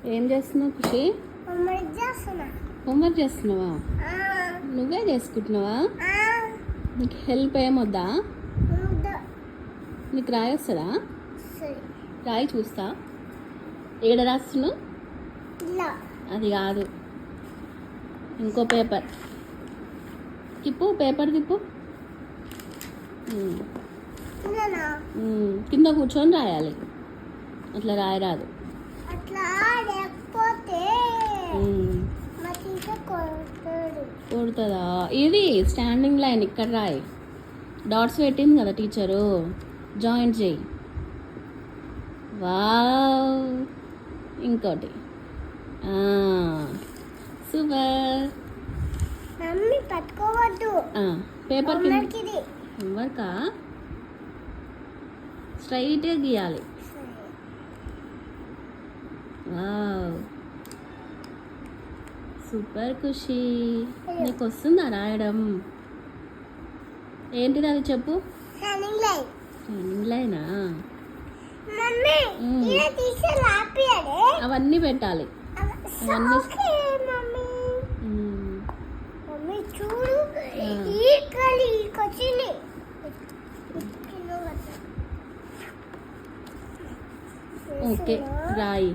ఏం చేస్తున్నావు ఖుషి? హోంవర్క్ చేస్తున్నావా? నువ్వే చేసుకుంటున్నావా? నీకు హెల్ప్ ఏమొద్దా? నీకు రాయొస్తుందా? రాయి చూస్తా. ఏడ రాస్తున్నావు? అది కాదు, ఇంకో పేపర్ తిప్పు. పేపర్ తిప్పు. కింద కూర్చొని రాయాలి. అట్లా రాయరాదు. కొడుతుందా? ఇది స్టాండింగ్ లైన్ ఇక్కడ రాయి. డాట్స్ పెట్టింది కదా టీచరు, జాయింట్ చేయి. వావ్, ఇంకోటి. సూపర్. పట్టుకోవద్దు. పేపర్ హోంవర్కా? స్ట్రైట్గా గీయాలి. వావ్, సూపర్ ఖుషి. నీకు వస్తుందా రాయడం? ఏంటిది అది చెప్పు. స్టాండింగ్ లైనా? అవన్నీ పెట్టాలి. చూడు, ఓకే, రాయి.